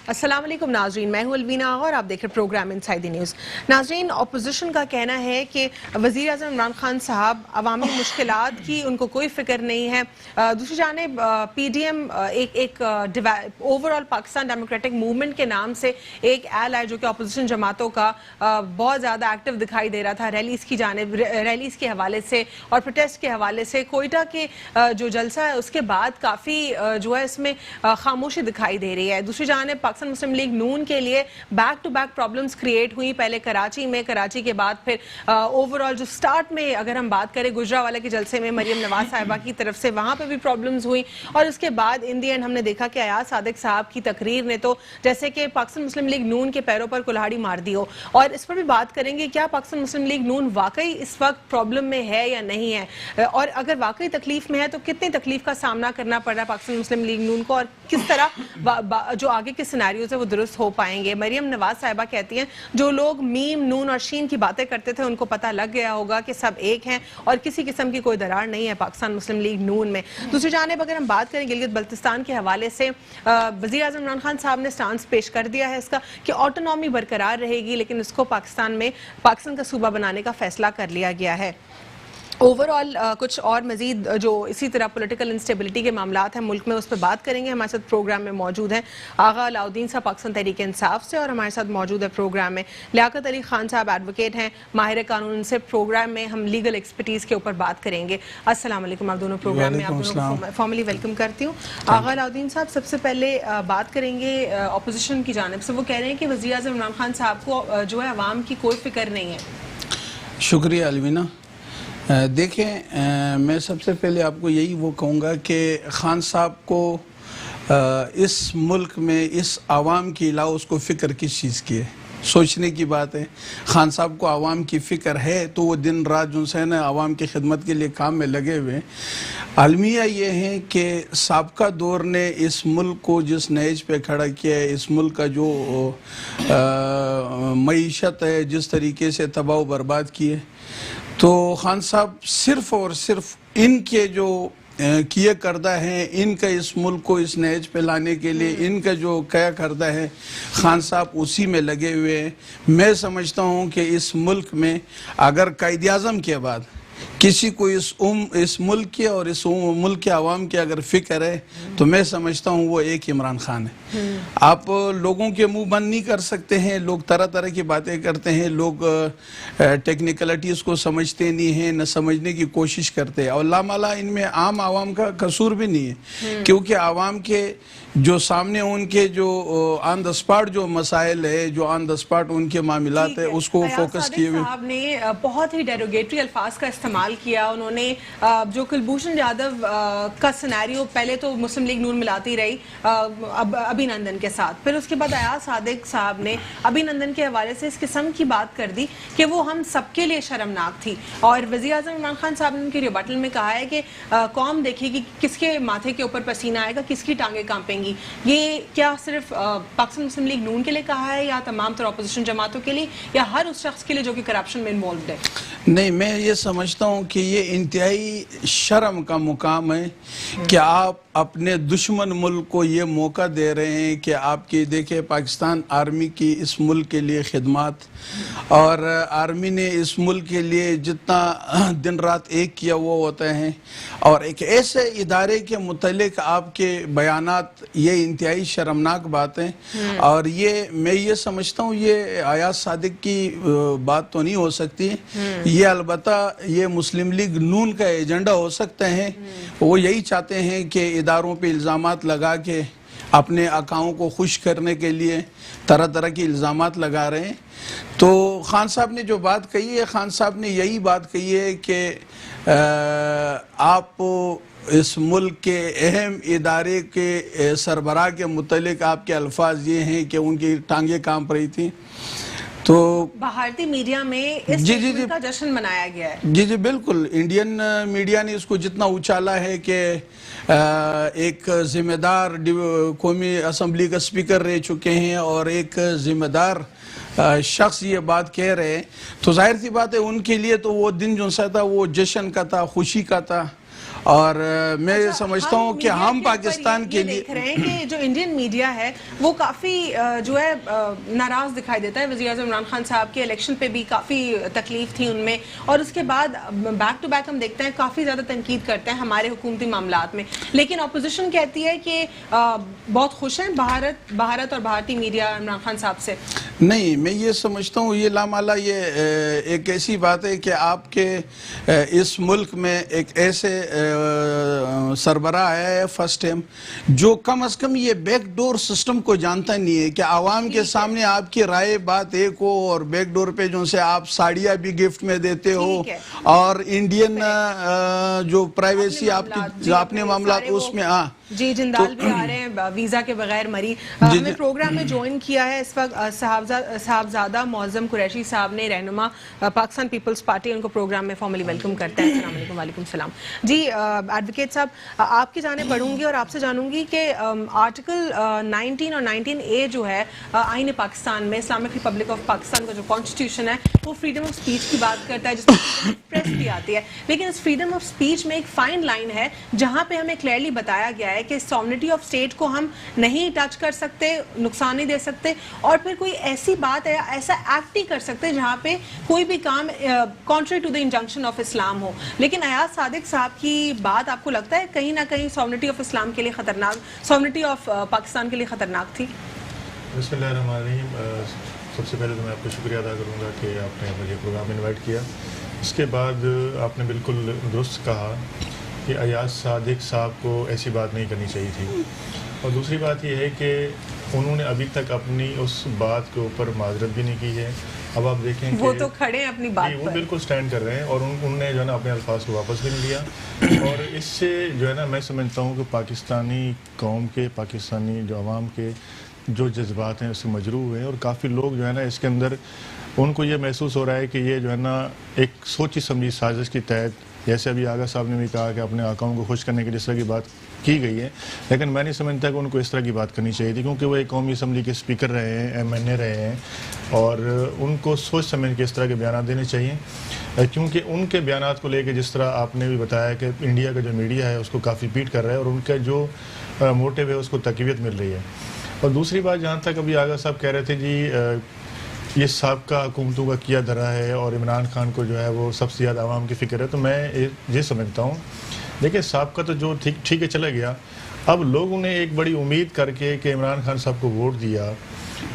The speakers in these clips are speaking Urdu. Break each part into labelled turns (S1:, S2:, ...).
S1: السلام علیکم ناظرین، میں ہوں الوینا آغا اور آپ دیکھ رہے پروگرام انسائیڈ دی نیوز۔ ناظرین، اپوزیشن کا کہنا ہے کہ وزیر اعظم عمران خان صاحب عوامی مشکلات کی ان کو کوئی فکر نہیں ہے۔ دوسری جانب پی ڈی ایم ایک over all Pakistan democratic movement کے نام سے ایک ایل ہے جو کہ اپوزیشن جماعتوں کا بہت زیادہ ایکٹیو دکھائی دے رہا تھا ریلیز کے حوالے سے اور پروٹیسٹ کے حوالے سے۔ کوئٹہ کے جو جلسہ ہے اس کے بعد کافی جو ہے اس میں خاموشی دکھائی دے رہی ہے۔ دوسری جانب پاکستان مسلم لیگ نون کے لیے back to back problems create ہوئی، پہلے کراچی کے بعد پھر اوور آل جو سٹارٹ میں اگر ہم بات کریں گجرانوالہ کے جلسے میں مریم نواز صاحبہ کی طرف سے وہاں پہ بھی پرابلمز ہوئی، اور اس کے بعد ان دی اینڈ ہم نے دیکھا کہ ایاز صادق صاحب کی تقریر نے تو جیسے کہ پاکستان مسلم لیگ نون کے پیروں پر کلہاڑی مار دی ہو۔ اور اس پر بھی بات کریں گے کیا پاکستان مسلم لیگ نون واقعی اس وقت پرابلم میں ہے یا نہیں ہے، اور اگر واقعی تکلیف میں ہے تو کتنی تکلیف کا سامنا کرنا پڑ رہا ہے پاکستان مسلم لیگ نون کو، اور کس طرح جو آگے کے سیناریوز ہے وہ درست ہو پائیں گے۔ مریم نواز صاحبہ کہتی ہیں جو لوگ میم نون اور شین کی باتیں کرتے تھے ان کو پتہ لگ گیا ہوگا کہ سب ایک ہیں اور کسی قسم کی کوئی درار نہیں ہے پاکستان مسلم لیگ نون میں۔ دوسری جانب اگر ہم بات کریں گلگت بلتستان کے حوالے سے، وزیر اعظم عمران خان صاحب نے سٹانس پیش کر دیا ہے اس کا کہ آٹونومی برقرار رہے گی، لیکن اس کو پاکستان کا صوبہ بنانے کا فیصلہ کر لیا گیا ہے۔ اوور آل کچھ اور مزید جو اسی طرح پولیٹیکل انسٹیبلٹی کے معاملات ہیں ملک میں، اس پہ بات کریں گے۔ ہمارے ساتھ پروگرام میں موجود ہیں آغا علاؤدین صاحب پاکستان تحریک انصاف سے، اور ہمارے ساتھ موجود ہے پروگرام میں لیاقت علی خان صاحب ایڈوکیٹ ہیں، ماہر قانون، ان سے پروگرام میں ہم لیگل ایکسپرٹیز کے اوپر بات کریں گے۔ السلام علیکم، آپ دونوں پروگرام میں آپ دونوں کو فارملی ویلکم کرتی ہوں۔ آغا علاؤدین صاحب، سب سے پہلے بات کریں گے اپوزیشن کی جانب سے، وہ کہہ رہے ہیں کہ وزیر اعظم عمران خان صاحب کو جو ہے عوام کی کوئی فکر نہیں ہے۔
S2: شکریہ الوینا۔ دیکھیں، میں سب سے پہلے آپ کو یہی وہ کہوں گا کہ خان صاحب کو اس ملک میں اس عوام کے علاوہ اس کو فکر کس چیز کی ہے، سوچنے کی بات ہے۔ خان صاحب کو عوام کی فکر ہے تو وہ دن رات جو ہے نا عوام کی خدمت کے لیے کام میں لگے ہوئے۔ المیہ یہ ہے کہ سابقہ دور نے اس ملک کو جس نہج پہ کھڑا کیا ہے، اس ملک کا جو معیشت ہے جس طریقے سے تباہ و برباد کی ہے، تو خان صاحب صرف اور صرف ان کے جو کیے کردہ ہیں، ان کا اس ملک کو اس نہج پہ لانے کے لیے ان کا جو کیا کردہ ہے، خان صاحب اسی میں لگے ہوئے ہیں۔ میں سمجھتا ہوں کہ اس ملک میں اگر قائد اعظم کے بعد کسی کو اس ملک کے اور اس ملک کے عوام کی اگر فکر ہے تو میں سمجھتا ہوں وہ ایک عمران خان ہے۔ آپ لوگوں کے منہ بند نہیں کر سکتے ہیں، لوگ طرح طرح کی باتیں کرتے ہیں، لوگ ٹیکنیکلٹیز کو سمجھتے نہیں ہیں، نہ سمجھنے کی کوشش کرتے ہیں، اور لامالا ان میں عام عوام کا قصور بھی نہیں ہے، کیونکہ عوام کے جو سامنے ان کے جو آن دا سپاٹ جو مسائل ہے، جو آن دا سپاٹ ان کے معاملات ہے، اس کو فوکس کیے ہوئے۔
S1: صاحب نے بہت ہی ڈیروگیٹری الفاظ کا استعمال کیا، انہوں نے جو کلبھوشن یادو کا سینیریو پہلے تو مسلم لیگ نون ملاتی رہی ابھی نندن کے ساتھ، پھر اس کے بعد ایاز صادق صاحب نے ابھی نندن کے حوالے سے اس قسم کی بات کر دی کہ وہ ہم سب کے لیے شرمناک تھی، اور وزیر اعظم عمران خان صاحب نے ان کی ریبٹل میں کہا ہے کہ قوم دیکھے گی کس کے ماتھے کے اوپر پسینہ آئے گا، کس کی ٹانگیں کانپیں گی۔ یہ کیا صرف پاکستان مسلم لیگ نون کے لیے کہا ہے یا تمام تر اپوزیشن جماعتوں کے لیے یا ہر اس شخص کے لیے جو کہ کرپشن میں انوالوڈ ہے؟
S2: نہیں، میں یہ سمجھتا ہوں کہ یہ انتہائی شرم کا مقام ہے کہ آپ اپنے دشمن ملک کو یہ موقع دے رہے ہیں کہ آپ کی دیکھیں پاکستان آرمی کی اس ملک کے لیے خدمات، اور آرمی نے اس ملک کے لیے جتنا دن رات ایک کیا وہ ہوتے ہیں، اور ایک ایسے ادارے کے متعلق آپ کے بیانات، یہ انتہائی شرمناک بات ہیں، اور یہ میں یہ سمجھتا ہوں یہ ایاز صادق کی بات تو نہیں ہو سکتی، یہ البتہ یہ مسلم لیگ نون کا ایجنڈا ہو سکتا ہے۔ وہ یہی چاہتے ہیں کہ اداروں پہ الزامات لگا کے اپنے آقاؤں کو خوش کرنے کے لیے طرح طرح کی الزامات لگا رہے ہیں۔ تو خان صاحب نے جو بات کہی ہے، خان صاحب نے یہی بات کہی ہے کہ آپ اس ملک کے اہم ادارے کے سربراہ کے متعلق آپ کے الفاظ یہ ہیں کہ ان کی ٹانگیں کانپ رہی تھیں۔ تو
S1: بھارتی میڈیا میں اس کا جشن منایا گیا ہے۔
S2: جی جی بالکل، انڈین میڈیا نے اس کو جتنا اچھالا ہے کہ ایک ذمہ دار قومی اسمبلی کا اسپیکر رہ چکے ہیں اور ایک ذمہ دار شخص یہ بات کہہ رہے ہیں، تو ظاہر سی بات ہے ان کے لیے تو وہ دن جو سا تھا وہ جشن کا تھا، خوشی کا تھا، اور میں یہ سمجھتا ہوں کہ ہم پاکستان کے لیے
S1: دیکھ رہے ہیں کہ جو انڈین میڈیا ہے وہ کافی جو ہے ناراض دکھائی دیتا ہے. وزیر اعظم عمران خان صاحب کے الیکشن پہ بھی کافی تکلیف تھی ان میں, اور اس کے بعد بیک ٹو بیک ہم دیکھتے ہیں کافی زیادہ تنقید کرتے ہیں ہمارے حکومتی معاملات میں, لیکن اپوزیشن کہتی ہے کہ بہت خوش ہیں بھارت اور بھارتی میڈیا عمران خان صاحب سے.
S2: نہیں, میں یہ سمجھتا ہوں یہ لامالا یہ ایک ایسی بات ہے کہ آپ کے اس ملک میں ایک ایسے سربراہ آیا ہے فرسٹ ٹائم جو کم از کم یہ بیک ڈور سسٹم کو جانتا نہیں ہے کہ عوام کے سامنے آپ کی رائے بات ایک ہو اور بیک ڈور پہ جو سے آپ ساڑیاں بھی گفٹ میں دیتے ہو اور انڈین جو پرائیویسی آپ کی اپنے معاملات اس میں. ہاں
S1: جی, جندال بھی آ رہے ہیں ویزا کے بغیر مری. ہمیں پروگرام میں جوائن کیا ہے اس وقت صاحبزادہ معظم قریشی صاحب نے, رہنما پاکستان پیپلز پارٹی, ان کو پروگرام میں فارملی ویلکم کرتے ہیں. السلام علیکم. وعلیکم السلام. جی ایڈوکیٹ صاحب, آپ کی جانب پڑھوں گی اور آپ سے جانوں گی کہ آرٹیکل 19 اور 19A جو ہے آئین پاکستان میں, اسلامک ریپبلک آف پاکستان کا جو کانسٹیٹیوشن ہے وہ فریڈم آف اسپیچ کی بات کرتا ہے, جس میں پریس بھی آتی ہے, لیکن اس فریڈم آف اسپیچ میں ایک فائن لائن ہے جہاں پہ ہمیں کلیئرلی بتایا گیا ہے کہ سوورنٹی آف اسٹیٹ کو ہم نہیں ٹچ کر سکتے, نقصان نہیں دے سکتے, اور پھر کوئی ایسی بات ہے, ایسا ایکٹ نہیں کر سکتے جہاں پہ کوئی بھی کام country to the injunction of Islam ہو. لیکن ایاز صادق صاحب کی بات آپ کو لگتا ہے کہیں نہ کہیں سوورنٹی آف اسلام کے لیے خطرناک, سوورنٹی آف پاکستان کے لیے خطرناک تھی؟
S3: بسم اللہ الرحمن الرحیم. سب سے پہلے تو میں آپ کو شکریہ ادا کروں گا کہ آپ نے مجھے پروگرام انوائٹ کیا. اس کے بعد آپ نے بالکل درست کہا کہ ایاز صادق صاحب کو ایسی بات نہیں کرنی چاہیے تھی, اور دوسری بات یہ ہے کہ انہوں نے ابھی تک اپنی اس بات کے اوپر معذرت بھی نہیں کی ہے. اب آپ دیکھیں کہ
S1: وہ تو کھڑے ہیں اپنی بات پر,
S3: وہ بالکل سٹینڈ کر رہے ہیں, اور انہوں نے جو ہے نا اپنے الفاظ کو واپس بھی نہیں لیا. اور اس سے جو ہے نا میں سمجھتا ہوں کہ پاکستانی قوم کے, پاکستانی جو عوام کے جو جذبات ہیں اس سے مجروح ہوئے ہیں, اور کافی لوگ جو ہے نا اس کے اندر ان کو یہ محسوس ہو رہا ہے کہ یہ جو ہے نا ایک سوچی سمجھی سازش کے تحت, جیسے ابھی آغا صاحب نے بھی کہا کہ اپنے آقاؤں کو خوش کرنے کے لیے اس طرح کی بات کی گئی ہے, لیکن میں نہیں سمجھتا کہ ان کو اس طرح کی بات کرنی چاہیے تھی, کیونکہ وہ ایک قومی اسمبلی کے اسپیکر رہے ہیں, MNA رہے ہیں, اور ان کو سوچ سمجھ کے اس طرح کے بیانات دینے چاہیے. کیونکہ ان کے بیانات کو لے کے جس طرح آپ نے بھی بتایا کہ انڈیا کا جو میڈیا ہے اس کو کافی پیٹ کر رہا ہے, اور ان کا جو موٹیو ہے اس کو تقویت مل رہی ہے. اور دوسری بات, جہاں تک ابھی آغا صاحب کہہ رہے تھے جی یہ سابقہ حکومتوں کا کیا دھرا ہے اور عمران خان کو جو ہے وہ سب سے زیادہ عوام کی فکر ہے, تو میں یہ سمجھتا ہوں دیکھیں سابقہ تو جو ٹھیک ہے چلا گیا. اب لوگوں نے ایک بڑی امید کر کے کہ عمران خان صاحب کو ووٹ دیا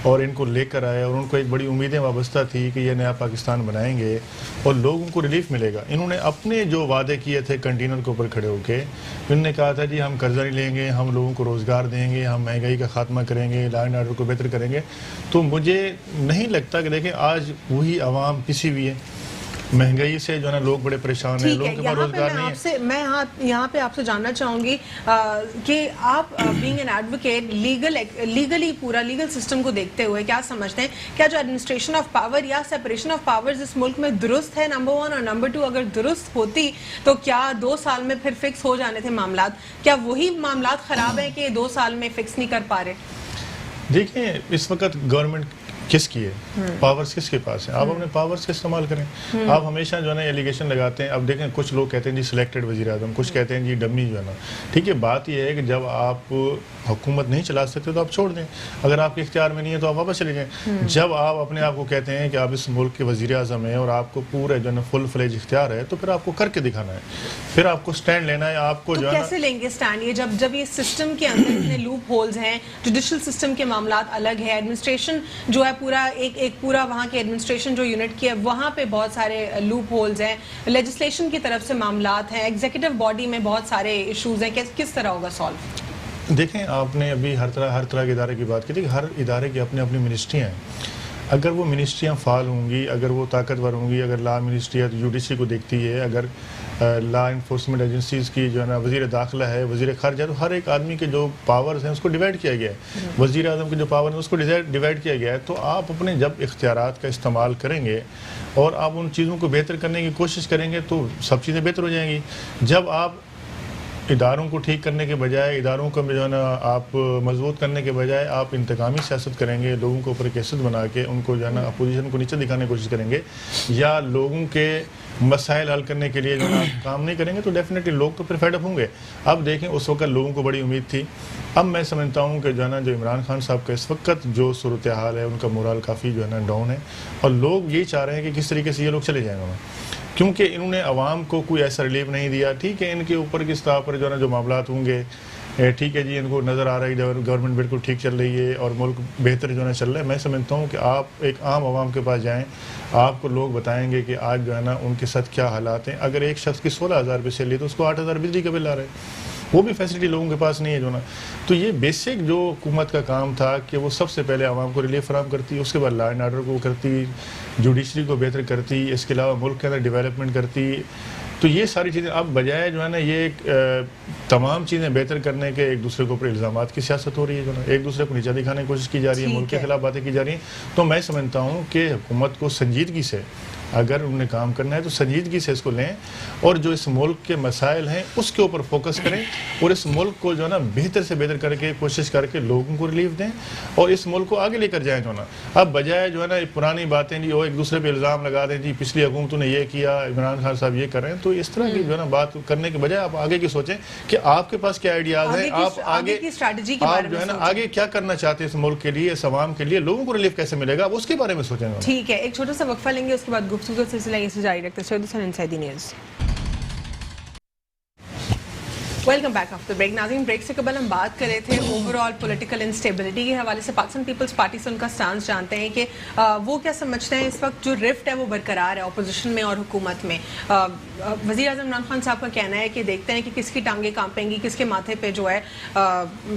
S3: اور ان کو لے کر آئے, اور ان کو ایک بڑی امیدیں وابستہ تھی کہ یہ نیا پاکستان بنائیں گے اور لوگوں کو ریلیف ملے گا. انہوں نے اپنے جو وعدے کیے تھے کنٹینر کے اوپر کھڑے ہو کے, انہوں نے کہا تھا جی ہم قرضہ نہیں لیں گے, ہم لوگوں کو روزگار دیں گے, ہم مہنگائی کا خاتمہ کریں گے, لا اینڈ آرڈر کو بہتر کریں گے. تو مجھے نہیں لگتا کہ دیکھیں آج وہی عوام پسی ہوئی ہے, مہنگائی سے جو ہے نا لوگ بڑے پریشان ہیں, لوگوں کے پاس روزگار نہیں ہے.
S1: میں یہاں پہ آپ سے جاننا چاہوں گی کہ آپ بینگ این ایڈوکیٹ لیگلی پورا لیگل سسٹم کو دیکھتے ہوئے کیا سمجھتے ہیں, کیا جو ایڈمنسٹریشن آف پاور یا سیپریشن آف پاورز اس ملک میں درست ہے نمبر 1, اور نمبر 2 اگر درست ہوتی تو کیا 2 سال میں پھر فکس ہو جانے تھے معاملات؟ کیا وہی معاملات خراب ہیں کہ 2 سال میں فکس نہیں کر پا رہے؟
S3: دیکھیں اس وقت گورنمنٹ کس کی ہے, پاورز کس کے پاس ہیں, آپ اپنے پاورز کا استعمال کریں. آپ ہمیشہ جو ہے نا ایلیگیشن لگاتے ہیں. اب دیکھیں کچھ لوگ کہتے ہیں جی سلیکٹڈ وزیر اعظم, کچھ کہتے ہیں جی ڈمی جو ہے نا. ٹھیک ہے, بات یہ ہے کہ جب آپ حکومت نہیں چلا سکتے تو آپ چھوڑ دیں, اگر آپ کے اختیار میں نہیں ہے تو آپ واپس چلے جائیں. جب آپ اپنے آپ کو کہتے ہیں کہ آپ اس ملک کے وزیر اعظم ہیں اور آپ کو پورے جو ہے نا فل فلیج اختیار ہے, تو پھر آپ کو کر کے دکھانا ہے, پھر آپ کو سٹینڈ لینا ہے. آپ کو جو ہے
S1: کیسے لیں گے سٹینڈ یہ جب یہ سسٹم کے اندر اتنے لوپ ہولز ہیں, جوڈیشل سسٹم کے معاملات الگ ہے, ایڈمنسٹریشن جو ہے پورا وہاں کے ایڈمنسٹریشن جو یونٹ کی ہے وہاں پہ بہت سارے لوپ ہولز ہیں, لیجسلیشن کی طرف سے معاملات ہیں, ایگزیکٹو باڈی میں بہت سارے ایشوز ہیں, کس طرح ہوگا سالو؟
S3: دیکھیں آپ نے ابھی ہر طرح کے ادارے کی بات کی تھی کہ ہر ادارے کی اپنی اپنی منسٹریاں ہیں. اگر وہ منسٹریاں فعال ہوں گی, اگر وہ طاقتور ہوں گی, اگر لا منسٹری ہے تو یوڈیشری کو دیکھتی ہے, اگر لا انفورسمنٹ ایجنسیز کی جو ہے نا وزیر داخلہ ہے, وزیر خارجہ, تو ہر ایک آدمی کے جو پاورز ہیں اس کو ڈیوائڈ کیا گیا ہے. وزیر اعظم کے جو پاور ہیں اس کو ڈیوائڈ کیا گیا ہے. تو آپ اپنے جب اختیارات کا استعمال کریں گے اور آپ ان چیزوں کو بہتر کرنے کی کوشش کریں گے تو سب چیزیں بہتر ہو جائیں گی. جب آپ اداروں کو ٹھیک کرنے کے بجائے, اداروں کو جو ہے نا آپ مضبوط کرنے کے بجائے آپ انتقامی سیاست کریں گے, لوگوں کو اوپر کیسٹ بنا کے ان کو جو ہے نا اپوزیشن کو نیچے دکھانے کی کوشش کریں گے, یا لوگوں کے مسائل حل کرنے کے لیے جو ہے نا کام نہیں کریں گے, تو ڈیفینیٹلی لوگ تو پھر فیڈ اپ ہوں گے. اب دیکھیں اس وقت لوگوں کو بڑی امید تھی. اب میں سمجھتا ہوں کہ جو ہے نا جو عمران خان صاحب کا اس وقت جو صورتحال ہے, ان کا مورال کافی جو ہے نا ڈاؤن ہے, اور لوگ یہی چاہ رہے ہیں کہ کس طریقے سے یہ لوگ چلے جائیں گے, کیونکہ انہوں نے عوام کو کوئی ایسا ریلیف نہیں دیا. ٹھیک ہے, ان کے اوپر کس طرح پر جو ہے نا جو معاملات ہوں گے, ٹھیک ہے جی, ان کو نظر آ رہا ہے کہ گورنمنٹ بالکل ٹھیک چل رہی ہے اور ملک بہتر جو ہے نا چل رہا ہے. میں سمجھتا ہوں کہ آپ ایک عام عوام کے پاس جائیں, آپ کو لوگ بتائیں گے کہ آج جو ہے نا ان کے ساتھ کیا حالات ہیں. اگر ایک شخص کی 16,000 روپے سیلری تو اس کو 8,000 بجلی کا بل آ رہا ہے, وہ بھی فیسلٹی لوگوں کے پاس نہیں ہے جو نا. تو یہ بیسک جو حکومت کا کام تھا کہ وہ سب سے پہلے عوام کو ریلیف فراہم کرتی, اس کے بعد لا اینڈ آرڈر کو کرتی, جوڈیشری کو بہتر کرتی, اس کے علاوہ ملک کے اندر ڈیولپمنٹ کرتی. تو یہ ساری چیزیں اب بجائے جو ہے نا یہ تمام چیزیں بہتر کرنے کے ایک دوسرے کے اوپر الزامات کی سیاست ہو رہی ہے جو نا, ایک دوسرے کو نیچا دکھانے کی کوشش کی جا رہی ہے, ملک کے خلاف باتیں کی جا رہی ہیں. تو میں سمجھتا ہوں کہ حکومت کو سنجیدگی سے اگر انہوں نے کام کرنا ہے تو سنجیدگی سے اس کو لیں, اور جو اس ملک کے مسائل ہیں اس کے اوپر فوکس کریں, اور اس ملک کو جو ہے نا بہتر سے بہتر کر کے کوشش کر کے لوگوں کو ریلیف دیں, اور اس ملک کو آگے لے کر جائیں جو نا. اب بجائے جو ہے نا پرانی باتیں جی وہ ایک دوسرے پہ الزام لگا دیں, جی پچھلی حکومتوں نے یہ کیا, عمران خان صاحب یہ کر رہے ہیں, تو اس طرح کی جو ہے نا بات کرنے کے بجائے آپ آگے کی سوچیں کہ آپ کے پاس کیا آئیڈیاز ہیں, آپ آگے آپ جو ہے نا آگے کیا کرنا چاہتے ہیں اس ملک کے لیے, اس عوام کے لیے, لوگوں کو ریلیف کیسے ملے گا, اس کے بارے میں سوچیں.
S1: ٹھیک ہے, ایک چھوٹا سا وقفہ لیں گے, اس کے بعد گفتگو کا سلسلہ جاری رکھتے ہیں. Inside the news. Welcome back after break. ناظرین, بریک سے قبل ہم بات کر رہے تھے اوور آل پولیٹیکل انسٹیبلٹی کے حوالے سے. پاکستان پیپلز پارٹی سے ان کا سٹانس جانتے ہیں کہ وہ کیا سمجھتے ہیں اس وقت جو رفٹ ہے وہ برقرار ہے اپوزیشن میں اور حکومت میں. وزیر اعظم عمران خان صاحب کا کہنا ہے کہ دیکھتے ہیں کہ کس کی ٹانگیں کانپیں گی, کس کے ماتھے پہ جو ہے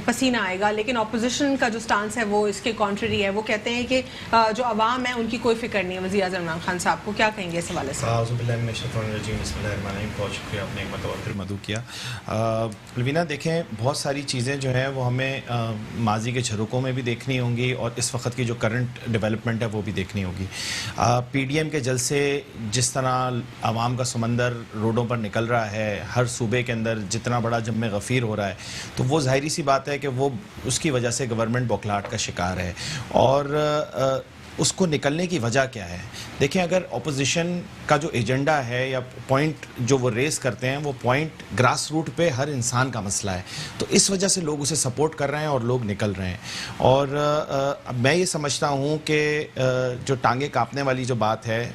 S1: پسینہ آئے گا, لیکن اپوزیشن کا جو سٹانس ہے وہ اس کے کانٹری ہے. وہ کہتے ہیں کہ جو عوام ہے ان کی کوئی فکر نہیں ہے وزیر اعظم عمران خان صاحب کو. کیا کہیں گے اس حوالے سے؟
S4: بسم اللہ الرحمن الرحیم. بہت شکریہ, آپ نے ایک مرتبہ پھر مدعو کیا. الوینہ, دیکھیں بہت ساری چیزیں جو ہیں وہ ہمیں ماضی کے جھروکوں میں بھی دیکھنی ہوں گی, اور اس وقت کی جو کرنٹ ڈیولپمنٹ ہے وہ بھی دیکھنی ہوگی. پی ڈی ایم کے جلسے جس طرح عوام کا سمندر روڈوں پر نکل رہا ہے, ہر صوبے کے اندر جتنا بڑا جم غفیر ہو رہا ہے, تو وہ ظاہری سی بات ہے کہ وہ اس کی وجہ سے گورنمنٹ بوکھلاہٹ کا شکار ہے. اور اس کو نکلنے کی وجہ کیا ہے؟ دیکھیں, اگر اپوزیشن کا جو ایجنڈا ہے یا پوائنٹ جو وہ ریز کرتے ہیں وہ پوائنٹ گراس روٹ پہ ہر انسان کا مسئلہ ہے, تو اس وجہ سے لوگ اسے سپورٹ کر رہے ہیں اور لوگ نکل رہے ہیں. اور میں یہ سمجھتا ہوں کہ جو ٹانگیں کانپنے والی جو بات ہے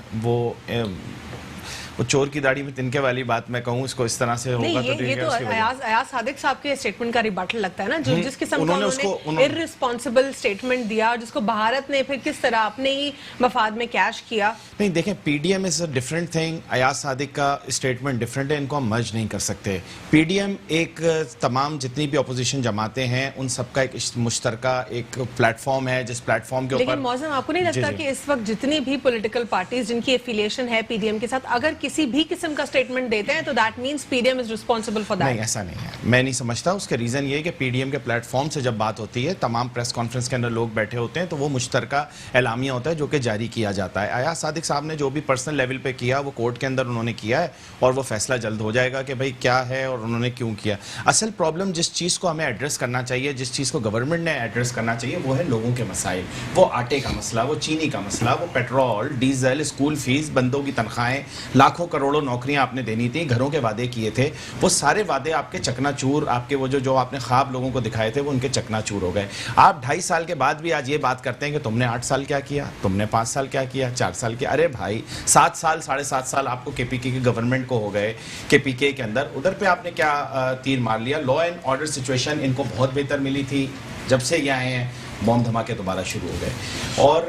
S4: وہ چور کی داڑھی میں تنکے والی بات میں کہوں, اس کو اس طرح سے ہوگا تو
S1: یہ تو ایاز صادق صاحب کے اسٹیٹمنٹ کا ریباٹل لگتا ہے نا, جس قسم کا انہوں نے ارریسپانسبل اسٹیٹمنٹ دیا, جس کو بھارت نے پھر کس طرح اپنے ہی مفاد میں کیش کیا.
S4: نہیں دیکھیں, P D M is a different thing, Ayaz Sadiq کا اسٹیٹمنٹ ڈفرینٹ ہے, ان کو ہم مرج نہیں کر سکتے. پی ڈی ایم ایک تمام جتنی بھی اپوزیشن جماعتیں ہیں ان سب کا ایک مشترکہ ایک پلیٹ فارم ہے, جس پلیٹ فارم کے اوپر.
S1: لیکن معظم, آپ کو نہیں لگتا کہ اس وقت جتنی بھی پولیٹیکل پارٹیز جن کی ایفیلیشن ہے پی ڈی ایم کے ساتھ, اگر کسی بھی قسم کا اسٹیٹمنٹ دیتے ہیں تو that means P D M is responsible for that?
S4: نہیں, ایسا نہیں ہے, میں نہیں سمجھتا. اس کا ریزن یہ ہے کہ پی ڈی ایم کے پلیٹ فارم سے جب بات ہوتی ہے, تمام پریس کانفرنس کے اندر لوگ بیٹھے ہوتے ہیں, تو وہ مشترکہ اعلامیہ ہوتا ہے جو کہ جاری کیا جاتا ہے. ایاز صادق صاحب نے جو بھی پرسنل لیول پہ کیا وہ کورٹ کے اندر انہوں نے کیا ہے, اور وہ فیصلہ جلد ہو جائے گا کہ بھائی کیا ہے اور انہوں نے کیوں کیا. اصل پرابلم جس چیز کو ہمیں ایڈریس کرنا چاہیے, جس چیز کو گورنمنٹ نے ایڈریس کرنا چاہیے, وہ ہے لوگوں کے مسائل. وہ آٹے کا مسئلہ, وہ چینی کا مسئلہ, وہ پیٹرول ڈیزل, اسکول فیس, بندوں کی تنخواہیں, لاکھوں کروڑوں نوکریاں آپ نے دینی تھیں, گھروں کے وعدے کیے تھے, وہ سارے وعدے آپ کے چکنا چور, آپ کے وہ جو آپ نے خواب لوگوں کو دکھائے تھے وہ ان کے چکنا چور ہو گئے. آپ 2.5 سال کے بعد بھی آج یہ بات کرتے ہیں کہ تم نے 8 سال کیا کیا, تم نے 5 سال کیا کیا, 4 سال کیا. ارے بھائی 7 سال 7.5 سال آپ کو کے پی کے کی گورنمنٹ کو ہو گئے, کے پی کے اندر ادھر پہ آپ نے کیا تیر مار لیا. Law and order situation in کو بہت بہتر ملی تھی, جب سے یہ آئے ہیں بم دھماکے دوبارہ شروع ہو گئے. اور